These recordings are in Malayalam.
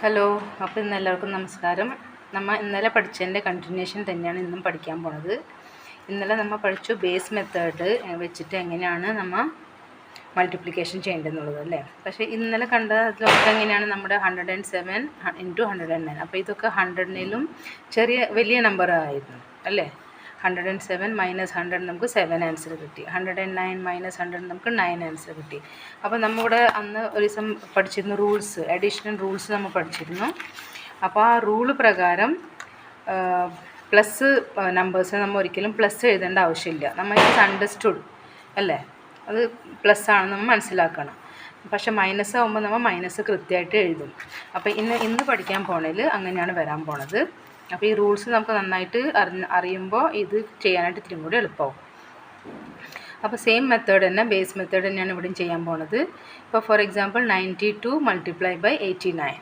ഹലോ, അപ്പോൾ ഇന്ന് എല്ലാവർക്കും നമസ്കാരം. നമ്മൾ ഇന്നലെ പഠിച്ചതിൻ്റെ കണ്ടിന്യൂഷൻ തന്നെയാണ് ഇന്നും പഠിക്കാൻ പോണത്. ഇന്നലെ നമ്മൾ പഠിച്ചു ബേസ് മെത്തേഡ് വെച്ചിട്ട് എങ്ങനെയാണ് നമ്മൾ മൾട്ടിപ്ലിക്കേഷൻ ചെയ്യേണ്ടതെന്നുള്ളത് അല്ലേ. പക്ഷേ ഇന്നലെ കണ്ടതിലൊക്കെ എങ്ങനെയാണ് നമ്മുടെ 107 × 109. അപ്പോൾ ഇതൊക്കെ 100ലും വലിയ നമ്പർ ആയിരുന്നു അല്ലേ. 107 - 100 നമുക്ക് 7 ആൻസർ കിട്ടി. 109 - 100 നമുക്ക് 9 ആൻസർ കിട്ടി. അപ്പോൾ നമ്മളിവിടെ അന്ന് ഒരു ദിവസം പഠിച്ചിരുന്നു റൂൾസ്, അഡീഷണൽ റൂൾസ് നമ്മൾ പഠിച്ചിരുന്നു. അപ്പോൾ ആ റൂള് പ്രകാരം പ്ലസ് നമ്പേഴ്സിന് നമ്മൾ ഒരിക്കലും പ്ലസ് എഴുതേണ്ട ആവശ്യമില്ല. നമ്മൾ ഇറ്റ്സ് അണ്ടർസ്റ്റുഡ് അല്ലേ, അത് പ്ലസ് ആണെന്ന് നമ്മൾ മനസ്സിലാക്കണം. പക്ഷേ മൈനസ് ആകുമ്പോൾ നമ്മൾ മൈനസ് കൃത്യമായിട്ട് എഴുതും. അപ്പോൾ ഇന്ന് പഠിക്കാൻ പോണതിൽ അങ്ങനെയാണ് വരാൻ പോണത്. അപ്പോൾ ഈ റൂൾസ് നമുക്ക് നന്നായിട്ട് അറിയുമ്പോൾ ഇത് ചെയ്യാനായിട്ട് ഇത്തിരി കൂടി എളുപ്പമാവും. അപ്പോൾ സെയിം മെത്തേഡ് തന്നെ, ബേസ് മെത്തേഡ് തന്നെയാണ് ഇവിടെയും ചെയ്യാൻ പോണത്. ഇപ്പോൾ ഫോർ എക്സാമ്പിൾ 92 × 89.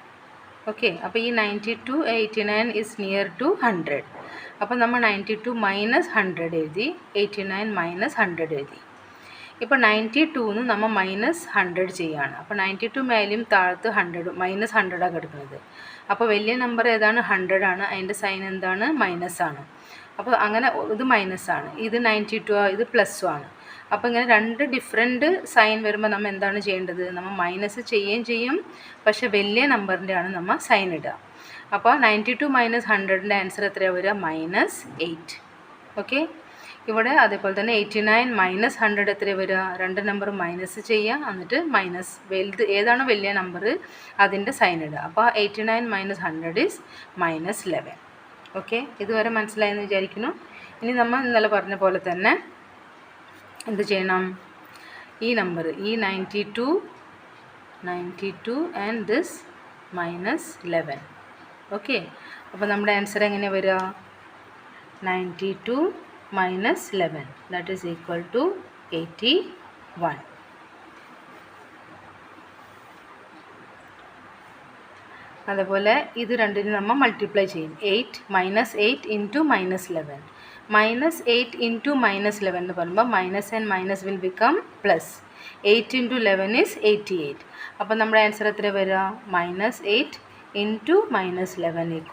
ഓക്കെ, അപ്പോൾ ഈ 92 89 ഈസ് നിയർ ടു 100. അപ്പോൾ നമ്മൾ 92 - 100 എഴുതി, 89 - 100 എഴുതി. ഇപ്പോൾ 92ന്ന് നമ്മൾ -100 ചെയ്യുകയാണ്. അപ്പോൾ 92 മേലെയും താഴത്ത് 100 -100 കിടക്കുന്നത്. അപ്പോൾ വലിയ നമ്പർ ഏതാണ്? 100 ആണ്. അതിൻ്റെ സൈൻ എന്താണ്? മൈനസ് ആണ്. അപ്പോൾ അങ്ങനെ ഇത് മൈനസാണ്, ഇത് 92 ഇത് പ്ലസ്സും ആണ്. അപ്പോൾ ഇങ്ങനെ രണ്ട് ഡിഫറെൻറ്റ് സൈൻ വരുമ്പോൾ നമ്മൾ എന്താണ് ചെയ്യേണ്ടത്? നമ്മൾ മൈനസ് ചെയ്യുകയും ചെയ്യും, പക്ഷേ വലിയ നമ്പറിൻ്റെ ആണ് നമ്മൾ സൈൻ ഇടുക. അപ്പോൾ 92 - 100ൻ്റെ ആൻസർ എത്രയാണ് വരിക? -8. ഓക്കെ, ഇവിടെ അതേപോലെ തന്നെ 89 - 100 എത്ര വരിക? രണ്ട് നമ്പർ മൈനസ് ചെയ്യുക, എന്നിട്ട് മൈനസ് വലുത് ഏതാണോ വലിയ നമ്പർ അതിൻ്റെ സൈൻ ഇടുക. അപ്പോൾ 89 - 100 ഈസ് -11. ഓക്കെ, ഇതുവരെ മനസ്സിലായെന്ന് വിചാരിക്കുന്നു. ഇനി നമ്മൾ ഇന്നലെ പറഞ്ഞ പോലെ തന്നെ എന്ത് ചെയ്യണം? ഈ നമ്പർ, ഈ 92 ആൻഡ് ദിസ് -11. ഓക്കെ, അപ്പോൾ നമ്മുടെ ആൻസർ എങ്ങനെ വരിക? 92 - 11, that is equal to 81. അതുപോലെ ഇത് രണ്ടിനും നമ്മൾ മൾട്ടിപ്ലൈ ചെയ്യും. 8 - 8 × -11. -8 × -11 എന്ന് പറയുമ്പോൾ minus and minus will become plus. 8 × 11 is 88. അപ്പോൾ നമ്മുടെ ആൻസർ എത്ര വരിക? -8 × -11 =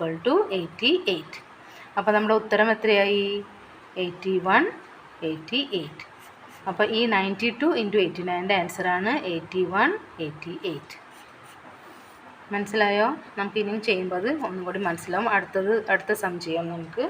88. അപ്പോൾ നമ്മുടെ ഉത്തരം എത്രയായി? 81, 88. അപ്പോൾ ഈ 92 × 89ൻ്റെ ആൻസറാണ് 81, 88. മനസ്സിലായോ? നമുക്ക് ഇനിയും ചെയ്യുമ്പോൾ അത് ഒന്നും കൂടി മനസ്സിലാവും. അടുത്ത സം ചെയ്യാം നമുക്ക്.